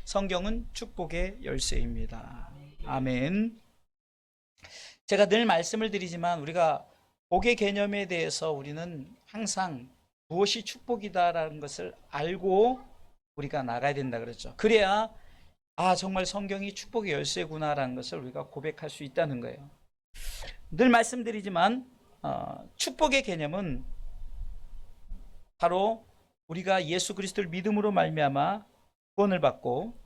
성경은 축복의 열쇠입니다. 아멘. 제가 늘 말씀을 드리지만 우리가 복의 개념에 대해서 우리는 항상 무엇이 축복이다라는 것을 알고 우리가 나가야 된다 그랬죠. 그래야 정말 성경이 축복의 열쇠구나라는 것을 우리가 고백할 수 있다는 거예요. 늘 말씀드리지만 축복의 개념은 바로 우리가 예수 그리스도를 믿음으로 말미암아 구원을 받고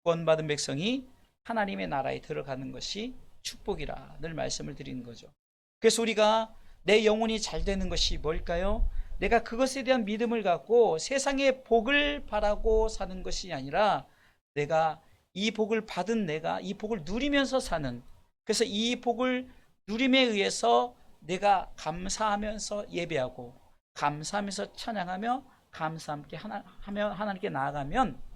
구원받은 백성이 하나님의 나라에 들어가는 것이 축복이라 늘 말씀을 드리는 거죠. 그래서 우리가 내 영혼이 잘 되는 것이 뭘까요? 내가 그것에 대한 믿음을 갖고 세상의 복을 바라고 사는 것이 아니라 내가 이 복을 받은 내가 이 복을 누리면서 사는, 그래서 이 복을 누림에 의해서 내가 감사하면서 예배하고 감사하면서 찬양하며 감사 함께 하나님께 나아가면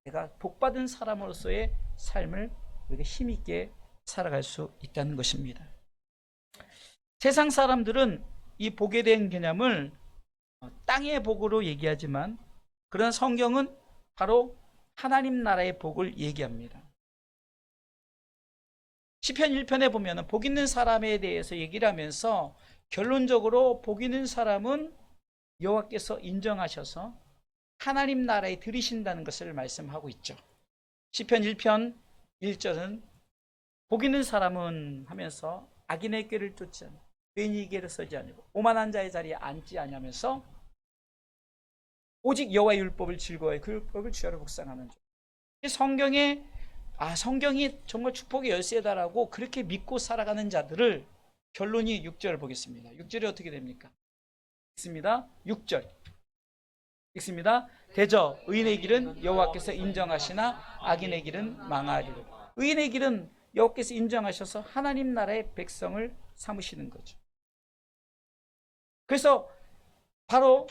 내가 복받은 사람으로서의 삶을 우리가 힘있게 살아갈 수 있다는 것입니다. 세상 사람들은 이 복에 대한 개념을 땅의 복으로 얘기하지만 그러나 성경은 바로 하나님 나라의 복을 얘기합니다. 시편 1편에 보면 복 있는 사람에 대해서 얘기를 하면서 결론적으로 복 있는 사람은 여호와께서 인정하셔서 하나님 나라에 들이신다는 것을 말씀하고 있죠. 시편 1편 1절은 복 있는 사람은 하면서 악인의 꾀를 쫓지 않고 죄인의 길에 서지 아니고 오만한 자의 자리에 앉지 아니하면서 오직 여호와의 율법을 즐거워해 그 율법을 주야로 묵상하는 자. 성경이 정말 축복의 열쇠다라고 그렇게 믿고 살아가는 자들을 결론이 6절을 보겠습니다. 6절이 어떻게 됩니까? 읽습니다. 6절 읽습니다. 대저 의인의 길은 여호와께서 인정하시나 악인의 길은 망하리로. 의인의 길은 여호와께서 인정하셔서 하나님 나라의 백성을 삼으시는 거죠. 그래서 바로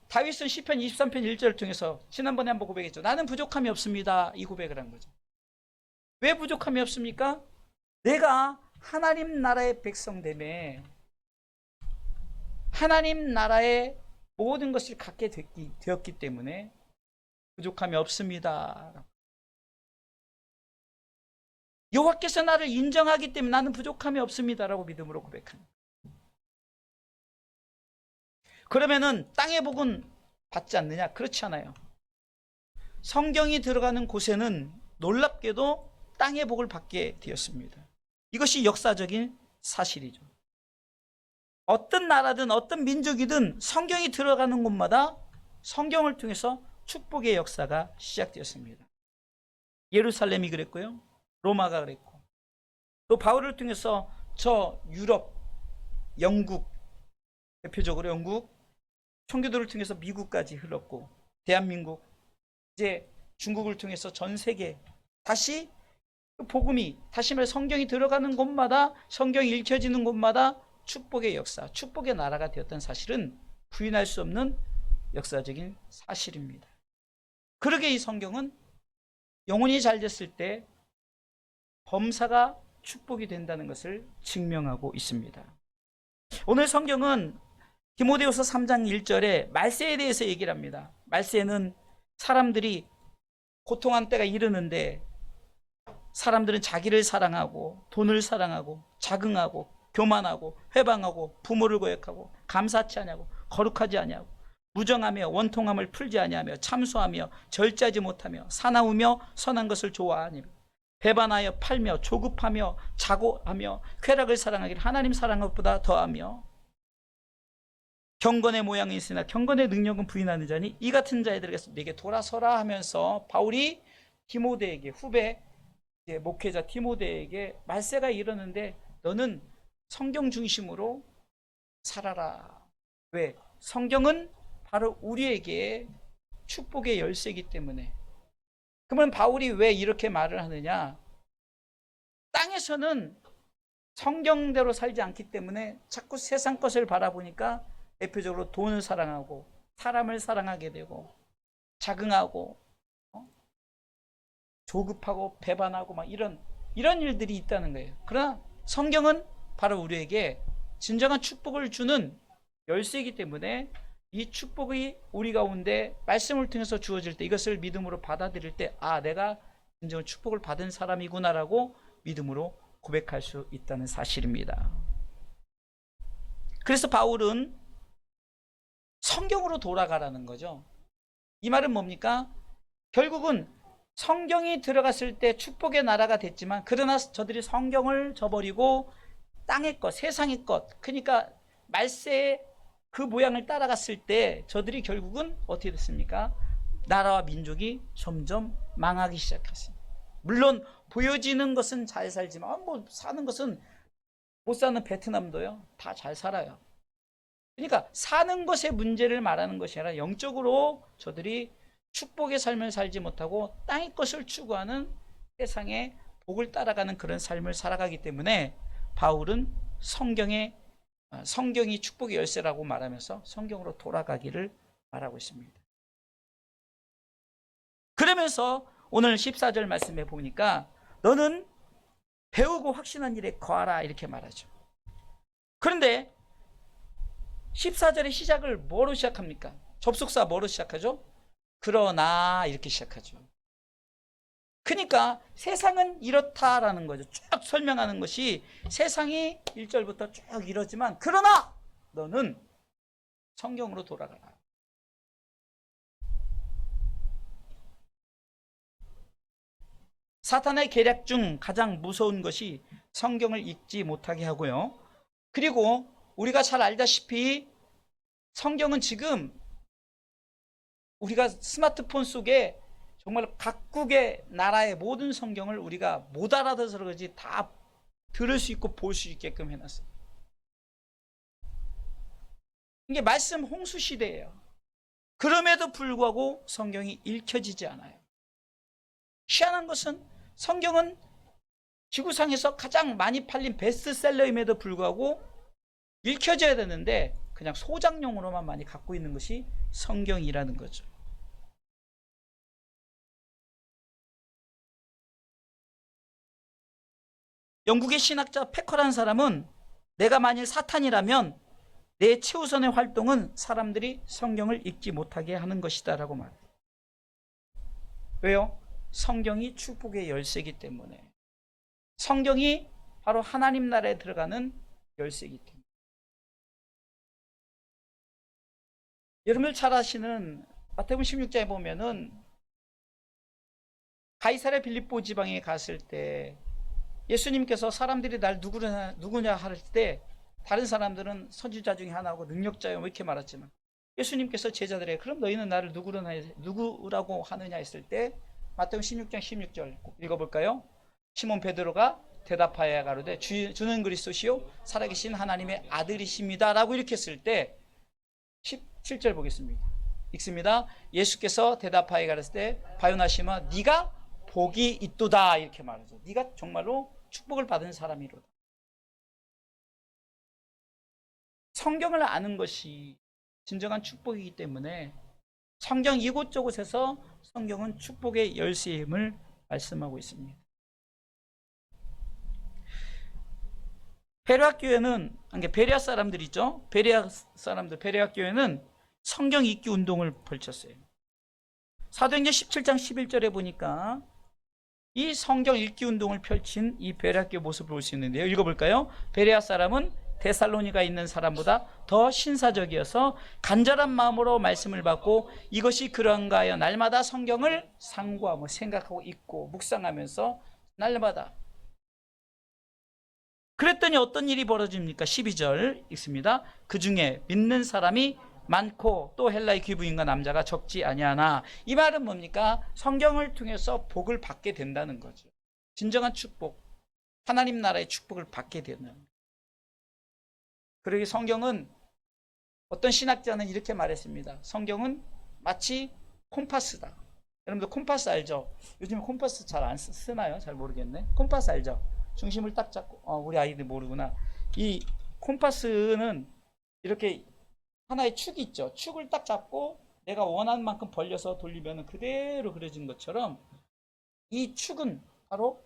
다윗은 시편 23편 1절을 통해서 지난번에 한번 고백했죠. 나는 부족함이 없습니다. 이 고백을 한 거죠. 왜 부족함이 없습니까? 내가 하나님 나라의 백성됨에 하나님 나라의 모든 것을 갖게 되었기 때문에 부족함이 없습니다. 여호와께서 나를 인정하기 때문에 나는 부족함이 없습니다라고 믿음으로 고백합니다. 그러면은 땅의 복은 받지 않느냐? 그렇지 않아요. 성경이 들어가는 곳에는 놀랍게도 땅의 복을 받게 되었습니다. 이것이 역사적인 사실이죠. 어떤 나라든 어떤 민족이든 성경이 들어가는 곳마다 성경을 통해서 축복의 역사가 시작되었습니다. 예루살렘이 그랬고요. 로마가 그랬고 또 바울을 통해서 저 유럽, 영국, 대표적으로 영국 청교도를 통해서 미국까지 흘렀고 대한민국, 이제 중국을 통해서 전 세계 다시 복음이 다시 말해 성경이 들어가는 곳마다 성경이 읽혀지는 곳마다 축복의 역사, 축복의 나라가 되었던 사실은 부인할 수 없는 역사적인 사실입니다. 그러게 이 성경은 영혼이 잘 됐을 때 범사가 축복이 된다는 것을 증명하고 있습니다. 오늘 성경은 디모데후서 3장 1절에 말세에 대해서 얘기를 합니다. 말세는 사람들이 고통한 때가 이르는데 사람들은 자기를 사랑하고 돈을 사랑하고 자긍하고 교만하고 회방하고 부모를 거역하고 감사치 아니하고 거룩하지 아니하고 무정하며 원통함을 풀지 아니하며 참소하며 절제하지 못하며 사나우며 선한 것을 좋아하니 배반하여 팔며 조급하며 자고하며 쾌락을 사랑하기를 하나님 사랑한 것보다 더하며 경건의 모양이 있으나 경건의 능력은 부인하는 자니 이 같은 자들에게서 내게 돌아서라 하면서 바울이 디모데에게 후배 목회자 디모데에게 말세가 이르는데 너는 성경 중심으로 살아라. 왜? 성경은 바로 우리에게 축복의 열쇠이기 때문에. 그러면 바울이 왜 이렇게 말을 하느냐? 땅에서는 성경대로 살지 않기 때문에 자꾸 세상 것을 바라보니까 대표적으로 돈을 사랑하고 사람을 사랑하게 되고 자긍하고 조급하고 배반하고 막 이런 일들이 있다는 거예요. 그러나 성경은 바로 우리에게 진정한 축복을 주는 열쇠이기 때문에 이 축복이 우리 가운데 말씀을 통해서 주어질 때 이것을 믿음으로 받아들일 때 내가 진정한 축복을 받은 사람이구나라고 믿음으로 고백할 수 있다는 사실입니다. 그래서 바울은 성경으로 돌아가라는 거죠. 이 말은 뭡니까? 결국은 성경이 들어갔을 때 축복의 나라가 됐지만, 그러나 저들이 성경을 저버리고 땅의 것, 세상의 것, 그러니까 말세의 그 모양을 따라갔을 때 저들이 결국은 어떻게 됐습니까? 나라와 민족이 점점 망하기 시작했습니다. 물론 보여지는 것은 잘 살지만 뭐 사는 것은, 못 사는 베트남도요 다 잘 살아요. 그러니까 사는 것의 문제를 말하는 것이 아니라 영적으로 저들이 축복의 삶을 살지 못하고 땅의 것을 추구하는 세상의 복을 따라가는 그런 삶을 살아가기 때문에 바울은 성경이 축복의 열쇠라고 말하면서 성경으로 돌아가기를 말하고 있습니다. 그러면서 오늘 14절 말씀에 보니까 너는 배우고 확신한 일에 거하라 이렇게 말하죠. 그런데 14절의 시작을 뭐로 시작합니까? 접속사 뭐로 시작하죠? 그러나 이렇게 시작하죠. 그러니까 세상은 이렇다라는 거죠. 쭉 설명하는 것이 세상이 1절부터 쭉 이러지만, 그러나 너는 성경으로 돌아가라. 사탄의 계략 중 가장 무서운 것이 성경을 읽지 못하게 하고요. 그리고 우리가 잘 알다시피 성경은 지금 우리가 스마트폰 속에 정말 각국의 나라의 모든 성경을 우리가 못 알아들어서 그러지 다 들을 수 있고 볼 수 있게끔 해놨어요. 이게 말씀 홍수 시대예요. 그럼에도 불구하고 성경이 읽혀지지 않아요. 희한한 것은 성경은 지구상에서 가장 많이 팔린 베스트셀러임에도 불구하고 읽혀져야 되는데 그냥 소장용으로만 많이 갖고 있는 것이 성경이라는 거죠. 영국의 신학자 패커라는 사람은 내가 만일 사탄이라면 내 최우선의 활동은 사람들이 성경을 읽지 못하게 하는 것이다 라고 말해요. 왜요? 성경이 축복의 열쇠이기 때문에. 성경이 바로 하나님 나라에 들어가는 열쇠이기 때문에. 여러분들 잘 아시는 마태복음 16장에 보면은 가이사랴 빌립보 지방에 갔을 때 예수님께서 사람들이 날 누구냐 할 때 다른 사람들은 선지자 중에 하나고 능력자요 이렇게 말했지만, 예수님께서 제자들에게 그럼 너희는 나를 누구라고 하느냐 했을 때 마태복음 16장 16절 읽어볼까요? 시몬 베드로가 대답하여 가로되 주는 그리스도시요 살아계신 하나님의 아들이십니다 라고 이렇게 했을 때 17절 보겠습니다. 읽습니다. 예수께서 대답하여 가로되 때 바요나 시몬아 네가 복이 있도다 이렇게 말하죠. 네가 정말로 축복을 받은 사람이로다. 성경을 아는 것이 진정한 축복이기 때문에 성경 이곳저곳에서 성경은 축복의 열쇠임을 말씀하고 있습니다. 베레아 교회는, 베레아 사람들 있죠? 베레아 교회는 성경 읽기 운동을 펼쳤어요. 사도행전 17장 11절에 보니까 이 성경 읽기 운동을 펼친 이 베레아 교회 모습을 볼 수 있는데요. 읽어볼까요? 베레아 사람은 데살로니가 있는 사람보다 더 신사적이어서 간절한 마음으로 말씀을 받고 이것이 그런가 하여 날마다 성경을 상고하고 생각하고 읽고 묵상하면서 날마다. 그랬더니 어떤 일이 벌어집니까? 12절 읽습니다. 그 중에 믿는 사람이 많고 또 헬라의 귀부인과 남자가 적지 아니하나. 이 말은 뭡니까? 성경을 통해서 복을 받게 된다는 거죠. 진정한 축복, 하나님 나라의 축복을 받게 되는. 그러기 성경은, 어떤 신학자는 이렇게 말했습니다. 성경은 마치 콤파스다. 여러분들 콤파스 알죠? 요즘에 콤파스 잘 안 쓰나요? 잘 모르겠네. 콤파스 알죠? 중심을 딱 잡고, 우리 아이들 모르구나. 이 콤파스는 이렇게 하나의 축이 있죠. 축을 딱 잡고 내가 원하는 만큼 벌려서 돌리면 그대로 그려진 것처럼 이 축은 바로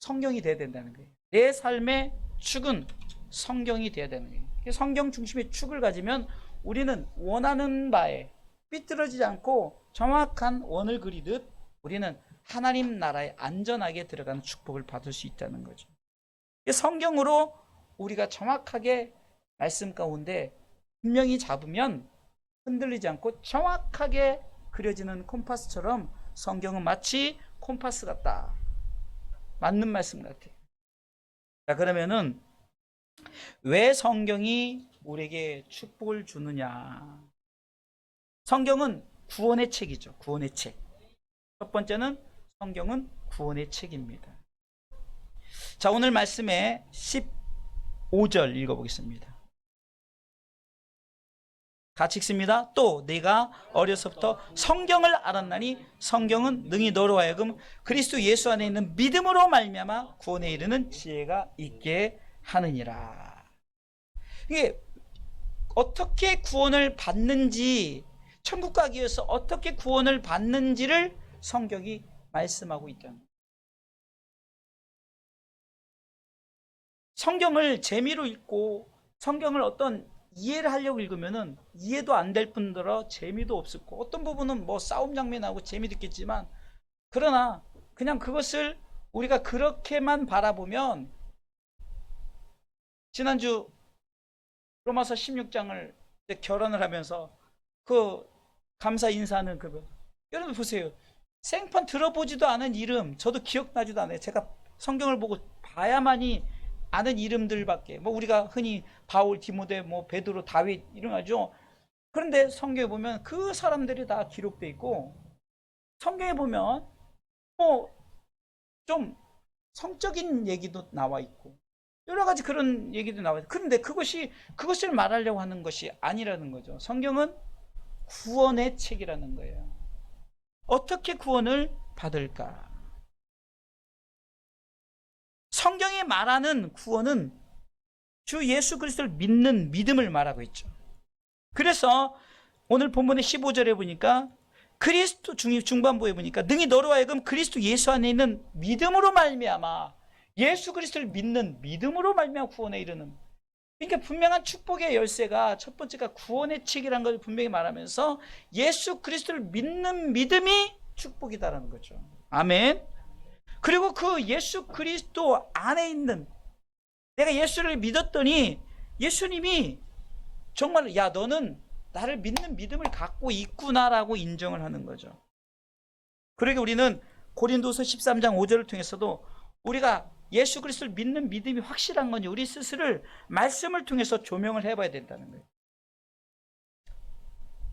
성경이 돼야 된다는 거예요. 내 삶의 축은 성경이 돼야 되는 거예요. 성경 중심의 축을 가지면 우리는 원하는 바에 삐뚤어지지 않고 정확한 원을 그리듯 우리는 하나님 나라에 안전하게 들어가는 축복을 받을 수 있다는 거죠. 성경으로 우리가 정확하게 말씀 가운데 분명히 잡으면 흔들리지 않고 정확하게 그려지는 콤파스처럼 성경은 마치 콤파스 같다. 맞는 말씀 같아요. 자, 그러면은 왜 성경이 우리에게 축복을 주느냐? 성경은 구원의 책이죠. 구원의 책. 첫 번째는 성경은 구원의 책입니다. 자, 오늘 말씀에 15절 읽어보겠습니다. 같이 읽습니다. 또 내가 어려서부터 성경을 알았나니 성경은 능히 너로 하여금 그리스도 예수 안에 있는 믿음으로 말미암아 구원에 이르는 지혜가 있게 하느니라. 이게 어떻게 구원을 받는지, 천국 가기 위해서 어떻게 구원을 받는지를 성경이 말씀하고 있다는 거예요. 성경을 재미로 읽고 성경을 어떤 이해를 하려고 읽으면은 이해도 안 될 뿐더러 재미도 없었고, 어떤 부분은 뭐 싸움 장면 나오고 재미도 있겠지만, 그러나 그냥 그것을 우리가 그렇게만 바라보면, 지난주 로마서 16장을 결혼을 하면서 그 감사 인사하는 그, 여러분 보세요. 생판 들어보지도 않은 이름, 저도 기억나지도 않아요. 제가 성경을 보고 봐야만이 아는 이름들밖에, 뭐 우리가 흔히 바울, 디모데, 뭐 베드로, 다윗 이런 거죠. 그런데 성경에 보면 그 사람들이 다 기록돼 있고, 성경에 보면 뭐 좀 성적인 얘기도 나와 있고 여러 가지 그런 얘기도 나와 있고, 그런데 그것을 말하려고 하는 것이 아니라는 거죠. 성경은 구원의 책이라는 거예요. 어떻게 구원을 받을까? 성경이 말하는 구원은 주 예수 그리스도를 믿는 믿음을 말하고 있죠. 그래서 오늘 본문의 15절에 보니까 그리스도 중반부에 보니까 능히 너로 하여금 그리스도 예수 안에 있는 믿음으로 말미암아, 예수 그리스도를 믿는 믿음으로 말미암아 구원에 이르는, 그러니까 분명한 축복의 열쇠가 첫 번째가 구원의 책이라는 걸 분명히 말하면서 예수 그리스도를 믿는 믿음이 축복이다라는 거죠. 아멘. 그리고 그 예수 그리스도 안에 있는, 내가 예수를 믿었더니 예수님이 정말 야 너는 나를 믿는 믿음을 갖고 있구나라고 인정을 하는 거죠. 그러니까 우리는 고린도서 13장 5절을 통해서도 우리가 예수 그리스도를 믿는 믿음이 확실한 건지 우리 스스로를 말씀을 통해서 조명을 해봐야 된다는 거예요.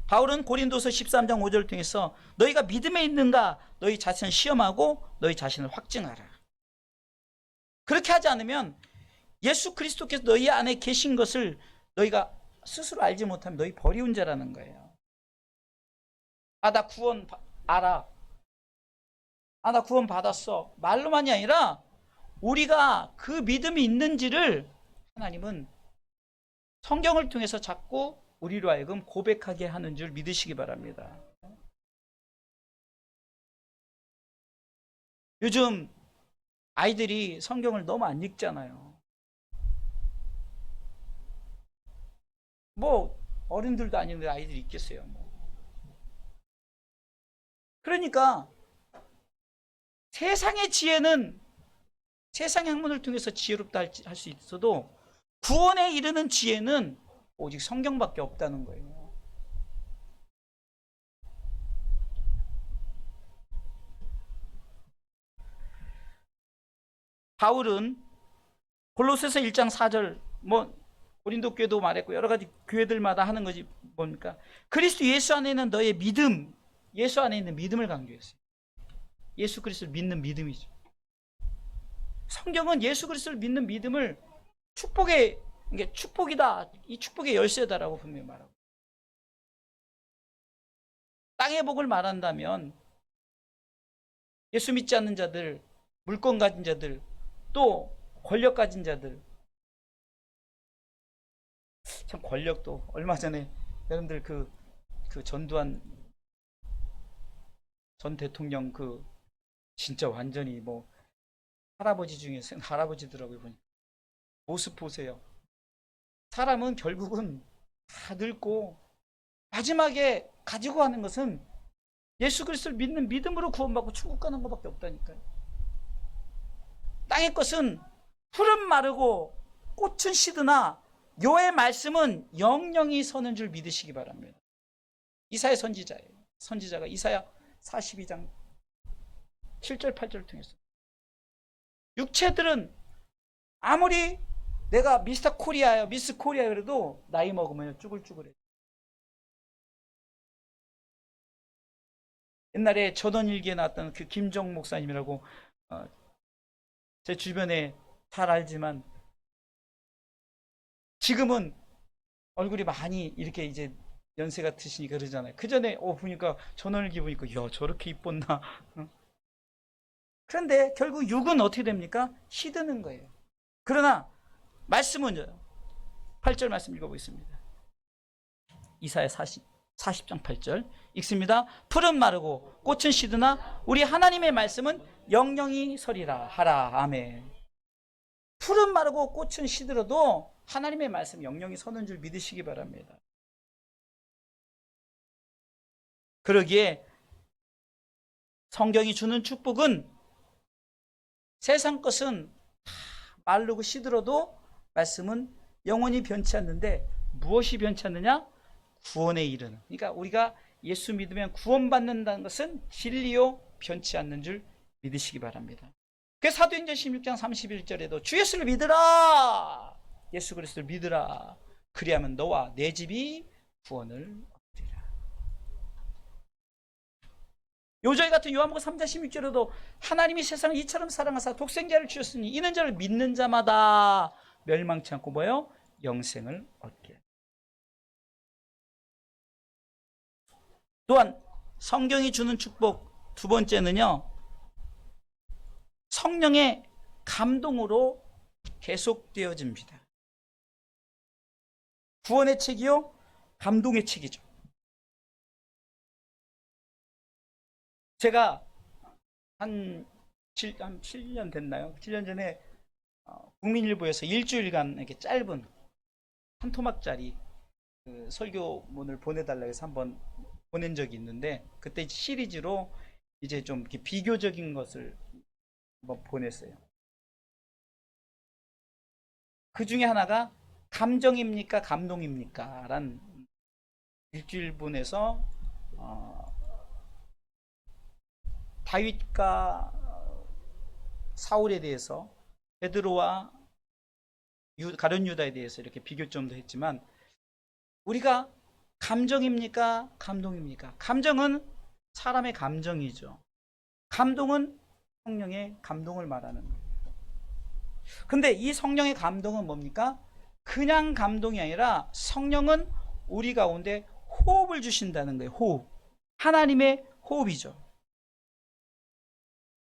바울은 고린도서 13장 5절을 통해서 너희가 믿음에 있는가 너희 자신을 시험하고 너희 자신을 확증하라. 그렇게 하지 않으면 예수 그리스도께서 너희 안에 계신 것을 너희가 스스로 알지 못하면 너희 버리운 자라는 거예요. 아, 나 구원 알아. 아, 나 구원 받았어. 말로만이 아니라 우리가 그 믿음이 있는지를 하나님은 성경을 통해서 자꾸 우리로 하여금 고백하게 하는 줄 믿으시기 바랍니다. 요즘 아이들이 성경을 너무 안 읽잖아요. 뭐 어른들도 아닌데 아이들이 있겠어요. 뭐. 그러니까 세상의 지혜는 세상의 학문을 통해서 지혜롭다 할 수 있어도 구원에 이르는 지혜는 오직 성경밖에 없다는 거예요. 바울은 골로새서 1장 4절, 뭐 고린도 교회도 말했고 여러 가지 교회들마다 하는 것이 뭡니까? 그리스도 예수 안에 있는 너의 믿음, 예수 안에 있는 믿음을 강조했어요. 예수 그리스도를 믿는 믿음이죠. 성경은 예수 그리스도를 믿는 믿음을 축복이다, 이 축복의 열쇠다라고 분명히 말하고, 땅의 복을 말한다면 예수 믿지 않는 자들, 물권 가진 자들, 또 권력 가진 자들, 참 권력도 얼마 전에 여러분들 그 전두환 전 대통령 그 진짜 완전히 뭐 할아버지 중에 할아버지더라고요. 보니까 모습 보세요. 사람은 결국은 다 늙고 마지막에 가지고 가는 것은 예수 그리스도를 믿는 믿음으로 구원받고 천국 가는 것밖에 없다니까요. 땅의 것은 풀은 마르고 꽃은 시드나 요의 말씀은 영영이 서는 줄 믿으시기 바랍니다. 이사야 선지자예요. 선지자가 이사야 42장 7절 8절을 통해서 육체들은 아무리 내가 미스터 코리아야 미스 코리아 그래도 나이 먹으면 쭈글쭈글해. 옛날에 전원일기에 나왔던 그 김정 목사님이라고 제 주변에 잘 알지만 지금은 얼굴이 많이 이렇게 이제 연세가 드시니까 그러잖아요. 그 전에 보니까 전원일기 보니까 야 저렇게 이뻤나. 그런데 결국 육은 어떻게 됩니까? 시드는 거예요. 그러나 말씀은요. 8절 말씀 읽어보겠습니다. 이사야 40장 8절 읽습니다. 풀은 마르고 꽃은 시드나 우리 하나님의 말씀은 영영이 서리라 하라. 아멘. 풀은 마르고 꽃은 시들어도 하나님의 말씀 영영이 서는 줄 믿으시기 바랍니다. 그러기에 성경이 주는 축복은 세상 것은 마르고 시들어도 말씀은 영원히 변치 않는데 무엇이 변치 않느냐? 구원에 이르는. 그러니까 우리가 예수 믿으면 구원받는다는 것은 진리요 변치 않는 줄 믿으시기 바랍니다. 그래서 사도행전 16장 31절에도 주 예수를 믿으라. 예수 그리스도를 믿으라. 그리하면 너와 내 집이 구원을 얻으리라. 요저희 같은 요한복음 3장 16절에도 하나님이 세상을 이처럼 사랑하사 독생자를 주셨으니 이는 저를 믿는 자마다 멸망치 않고 뭐요? 영생을 얻게. 또한 성경이 주는 축복 두 번째는요. 성령의 감동으로 계속되어집니다. 구원의 책이요. 감동의 책이죠. 제가 한 7년 됐나요? 7년 전에 국민일보에서 일주일간 이렇게 짧은 한 토막짜리 그 설교문을 보내달라고 해서 한번 보낸 적이 있는데 그때 시리즈로 이제 좀 이렇게 비교적인 것을 한번 보냈어요. 그 중에 하나가 감정입니까? 감동입니까? 란 일주일분에서 다윗과 사울에 대해서 베드로와 가룟 유다에 대해서 이렇게 비교점도 했지만 우리가 감정입니까? 감동입니까? 감정은 사람의 감정이죠. 감동은 성령의 감동을 말하는 거예요. 근데 이 성령의 감동은 뭡니까? 그냥 감동이 아니라 성령은 우리 가운데 호흡을 주신다는 거예요. 호흡. 하나님의 호흡이죠.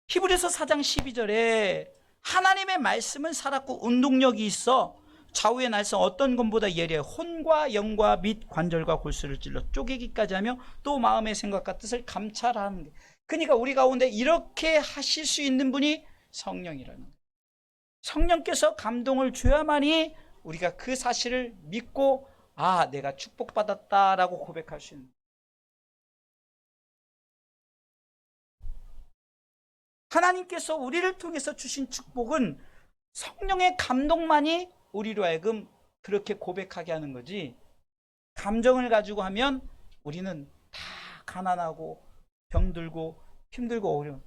히브리서 4장 12절에 하나님의 말씀은 살았고 운동력이 있어 좌우의 날성 어떤 것보다 예리해 혼과 영과 및 관절과 골수를 찔러 쪼개기까지 하며 또 마음의 생각과 뜻을 감찰하는 게. 그러니까 우리 가운데 이렇게 하실 수 있는 분이 성령이라는 거예요. 성령께서 감동을 줘야만이 우리가 그 사실을 믿고 내가 축복받았다라고 고백할 수 있는 거예요. 하나님께서 우리를 통해서 주신 축복은 성령의 감동만이 우리로 하여금 그렇게 고백하게 하는 거지, 감정을 가지고 하면 우리는 다 가난하고 병들고 힘들고 어려운,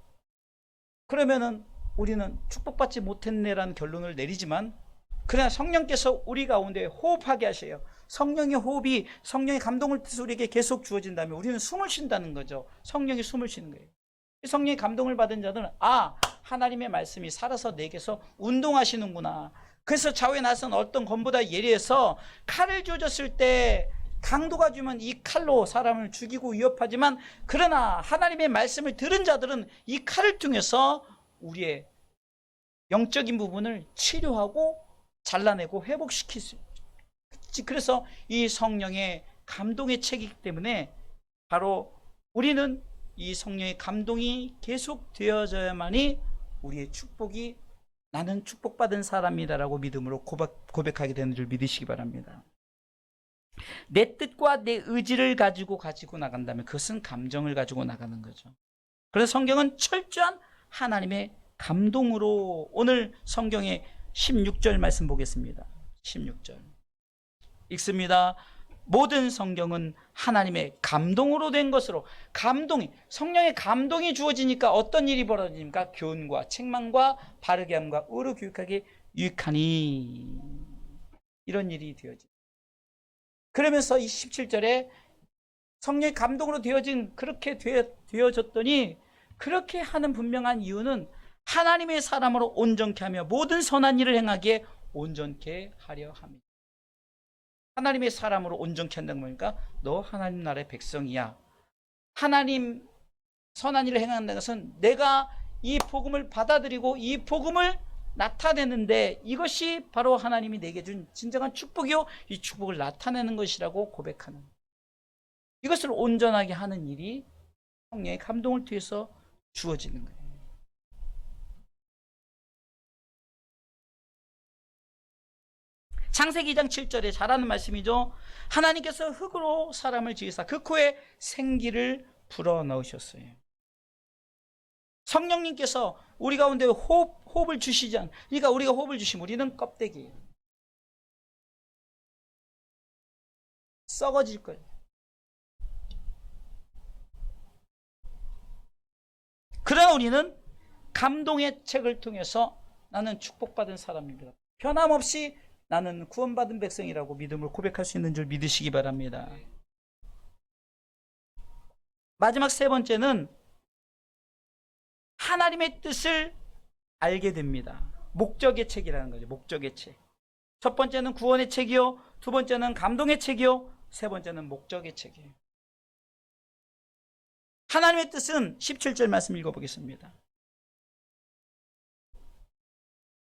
그러면은 우리는 축복받지 못했네라는 결론을 내리지만, 그러나 성령께서 우리 가운데 호흡하게 하셔요. 성령의 호흡이, 성령의 감동을 뜻 우리에게 계속 주어진다면 우리는 숨을 쉰다는 거죠. 성령이 숨을 쉬는 거예요. 성령의 감동을 받은 자들은 하나님의 말씀이 살아서 내게서 운동하시는구나. 그래서 좌우에 나선 어떤 검보다 예리해서 칼을 쥐어줬을 때 강도가 주면 이 칼로 사람을 죽이고 위협하지만, 그러나 하나님의 말씀을 들은 자들은 이 칼을 통해서 우리의 영적인 부분을 치료하고 잘라내고 회복시킬 수 있죠. 그래서 이 성령의 감동의 책이기 때문에 바로 우리는 이 성령의 감동이 계속 되어져야만이 우리의 축복이, 나는 축복받은 사람이다라고 믿음으로 고백하게 되는 줄 믿으시기 바랍니다. 내 뜻과 내 의지를 가지고 나간다면 그것은 감정을 가지고 나가는 거죠. 그래서 성경은 철저한 하나님의 감동으로, 오늘 성경의 16절 말씀 보겠습니다. 16절 읽습니다. 모든 성경은 하나님의 감동으로 된 것으로, 성령의 감동이 주어지니까 어떤 일이 벌어집니까? 교훈과 책망과 바르게 함과 의로 교육하게 유익하니, 이런 일이 되어집니다. 그러면서 이 17절에 성령의 감동으로 그렇게 되어졌더니, 그렇게 하는 분명한 이유는 하나님의 사람으로 온전케 하며 모든 선한 일을 행하기에 온전케 하려 합니다. 하나님의 사람으로 온전케 한다는 거니까 너 하나님 나라의 백성이야. 하나님 선한 일을 행한다는 것은 내가 이 복음을 받아들이고 이 복음을 나타내는데, 이것이 바로 하나님이 내게 준 진정한 축복이요, 이 축복을 나타내는 것이라고 고백하는, 이것을 온전하게 하는 일이 성령의 감동을 통해서 주어지는 거예요. 창세기 2장 7절에 잘하는 말씀이죠. 하나님께서 흙으로 사람을 지으사 그 코에 생기를 불어넣으셨어요. 성령님께서 우리 가운데 호흡을 주시지 않, 그러니까 우리가 호흡을 주시면 우리는 껍데기예요. 썩어질 거예요. 그러나 우리는 감동의 책을 통해서 나는 축복받은 사람입니다, 변함없이 나는 구원받은 백성이라고 믿음을 고백할 수 있는 줄 믿으시기 바랍니다. 마지막 세 번째는 하나님의 뜻을 알게 됩니다. 목적의 책이라는 거죠. 목적의 책. 첫 번째는 구원의 책이요, 두 번째는 감동의 책이요, 세 번째는 목적의 책이에요. 하나님의 뜻은 17절 말씀 읽어보겠습니다.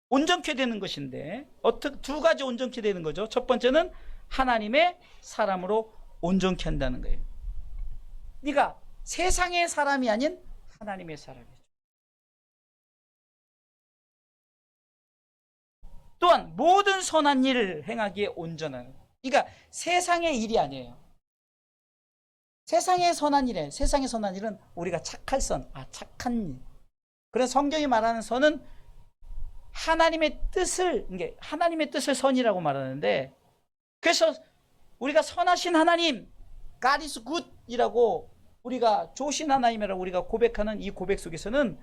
온전케 되는 것인데, 어떻게 두 가지 온전케 되는 거죠. 첫 번째는 하나님의 사람으로 온전케 한다는 거예요. 네가 세상의 사람이 아닌 하나님의 사람이죠. 또한 모든 선한 일을 행하기에 온전한, 그러니까 세상의 일이 아니에요. 세상의 선한 일이에요. 세상의 선한 일은 우리가 착한 일. 그래서 성경이 말하는 선은 하나님의 뜻을 선이라고 말하는데, 그래서 우리가 선하신 하나님, God is good 이라고, 우리가 좋으신 하나님이라고 우리가 고백하는 이 고백 속에서는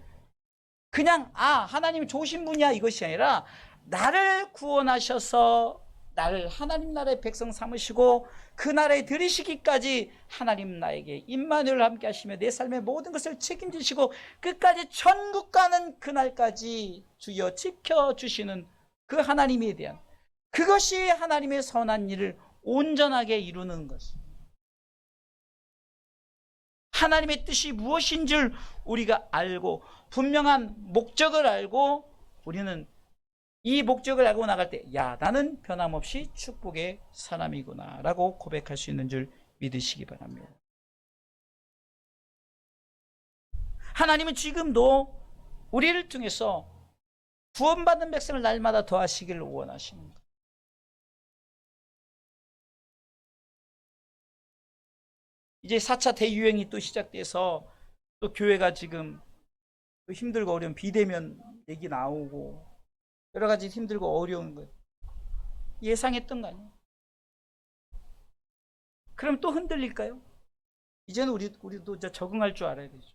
그냥 하나님이 좋으신 분이야 이것이 아니라, 나를 구원하셔서 나를 하나님 나라의 백성 삼으시고 그 나라에 들이시기까지 하나님 나에게 임마누엘 함께 하시며 내 삶의 모든 것을 책임지시고 끝까지 천국 가는 그날까지 주여 지켜주시는 그 하나님에 대한, 그것이 하나님의 선한 일을 온전하게 이루는 것입니다. 하나님의 뜻이 무엇인 줄 우리가 알고 분명한 목적을 알고, 우리는 이 목적을 알고 나갈 때 나는 변함없이 축복의 사람이구나 라고 고백할 수 있는 줄 믿으시기 바랍니다. 하나님은 지금도 우리를 통해서 구원받은 백성을 날마다 더하시기를 원하십니다. 이제 4차 대유행이 또 시작돼서 또 교회가 지금 또 힘들고 어려운 비대면 얘기 나오고 여러 가지 힘들고 어려운 것 예상했던 거 아니에요? 그럼 또 흔들릴까요? 이제는 우리도 이제 적응할 줄 알아야 되죠.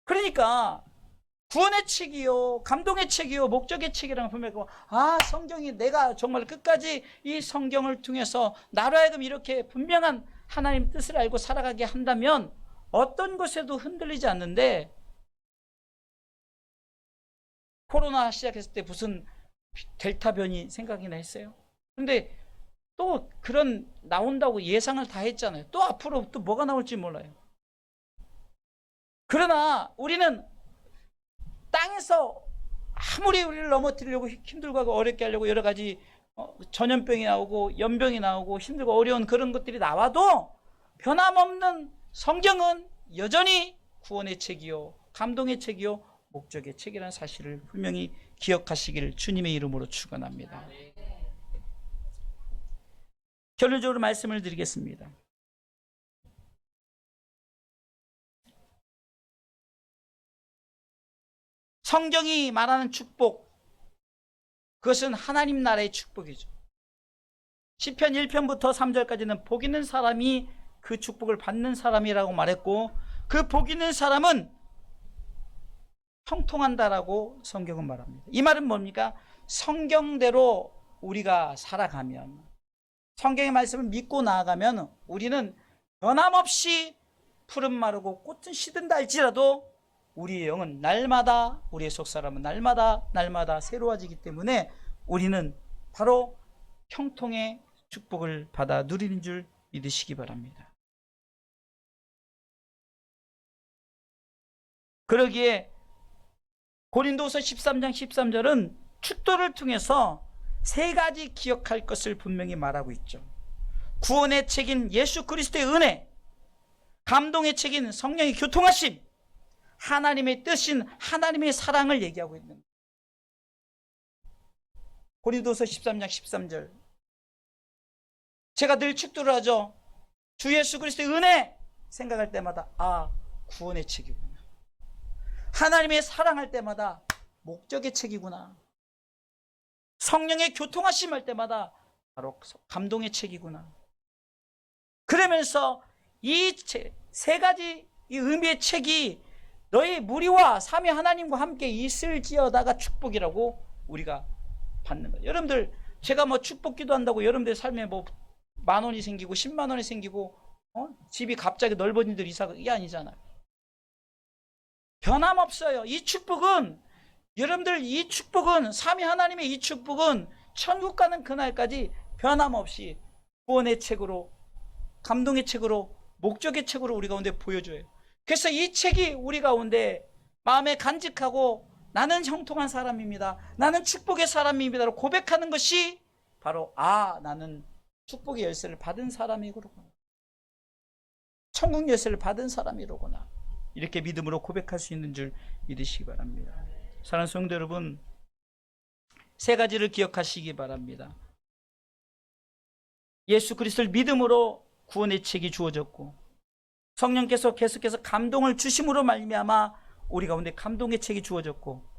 그러니까 구원의 책이요, 감동의 책이요, 목적의 책이라는 분명히 성경이, 내가 정말 끝까지 이 성경을 통해서 나로 하여금 이렇게 분명한 하나님 뜻을 알고 살아가게 한다면 어떤 것에도 흔들리지 않는데, 코로나 시작했을 때 무슨 델타 변이 생각이나 했어요? 근데 또 그런 나온다고 예상을 다 했잖아요. 또 앞으로 또 뭐가 나올지 몰라요. 그러나 우리는 땅에서 아무리 우리를 넘어뜨리려고 힘들고 하고 어렵게 하려고 여러 가지 전염병이 나오고 연병이 나오고 힘들고 어려운 그런 것들이 나와도 변함없는 성경은 여전히 구원의 책이요, 감동의 책이요, 목적의 책이라는 사실을 분명히 기억하시기를 주님의 이름으로 축원합니다. 결론적으로 말씀을 드리겠습니다. 성경이 말하는 축복, 그것은 하나님 나라의 축복이죠. 시편 1편부터 3절까지는 복 있는 사람이 그 축복을 받는 사람이라고 말했고, 그 복 있는 사람은 형통한다라고 성경은 말합니다. 이 말은 뭡니까? 성경대로 우리가 살아가면, 성경의 말씀을 믿고 나아가면 우리는 변함없이 푸른 마르고 꽃은 시든다 할지라도 우리의 영은 날마다, 우리의 속사람은 날마다 새로워지기 때문에 우리는 바로 형통의 축복을 받아 누리는 줄 믿으시기 바랍니다. 그러기에 고린도서 13장 13절은 축도를 통해서 세 가지 기억할 것을 분명히 말하고 있죠. 구원의 책인 예수 그리스도의 은혜, 감동의 책인 성령의 교통하심, 하나님의 뜻인 하나님의 사랑을 얘기하고 있는 거예요. 고린도서 13장 13절, 제가 늘 축도를 하죠. 주 예수 그리스도의 은혜 생각할 때마다 구원의 책이구나. 하나님의 사랑할 때마다 목적의 책이구나. 성령의 교통하심 할 때마다 바로 감동의 책이구나. 그러면서 이 세 가지 이 의미의 책이 너희 무리와 삼위 하나님과 함께 있을지어다가 축복이라고 우리가 받는 거예요. 여러분들, 제가 뭐 축복 기도한다고 여러분들 삶에 뭐 10,000원이 생기고 100,000원이 생기고 집이 갑자기 넓어진 들 이사가, 이게 아니잖아요. 변함없어요. 이 축복은, 여러분들, 이 축복은, 삼위 하나님의 이 축복은 천국 가는 그날까지 변함없이 구원의 책으로, 감동의 책으로, 목적의 책으로 우리 가운데 보여줘요. 그래서 이 책이 우리 가운데 마음에 간직하고 나는 형통한 사람입니다, 나는 축복의 사람입니다라고 고백하는 것이 바로 나는 축복의 열쇠를 받은 사람이로구나, 천국 열쇠를 받은 사람이로구나, 이렇게 믿음으로 고백할 수 있는 줄 믿으시기 바랍니다. 사랑하는 성도 여러분, 세 가지를 기억하시기 바랍니다. 예수 그리스도를 믿음으로 구원의 책이 주어졌고, 성령께서 계속해서 감동을 주심으로 말미암아 우리 가운데 감동의 책이 주어졌고,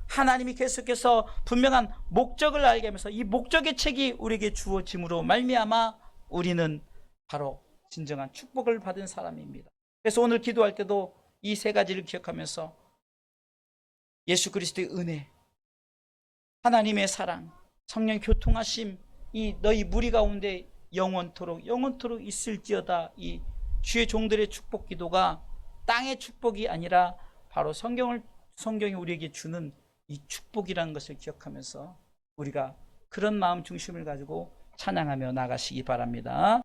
하나님이 계속해서 분명한 목적을 알게 하면서 이 목적의 책이 우리에게 주어짐으로 말미암아 우리는 바로 진정한 축복을 받은 사람입니다. 그래서 오늘 기도할 때도 이 세 가지를 기억하면서 예수 그리스도의 은혜, 하나님의 사랑, 성령 교통하심, 이 너희 무리 가운데 영원토록 있을지어다, 이 주의 종들의 축복 기도가 땅의 축복이 아니라 바로 성경이 우리에게 주는 이 축복이라는 것을 기억하면서 우리가 그런 마음 중심을 가지고 찬양하며 나가시기 바랍니다.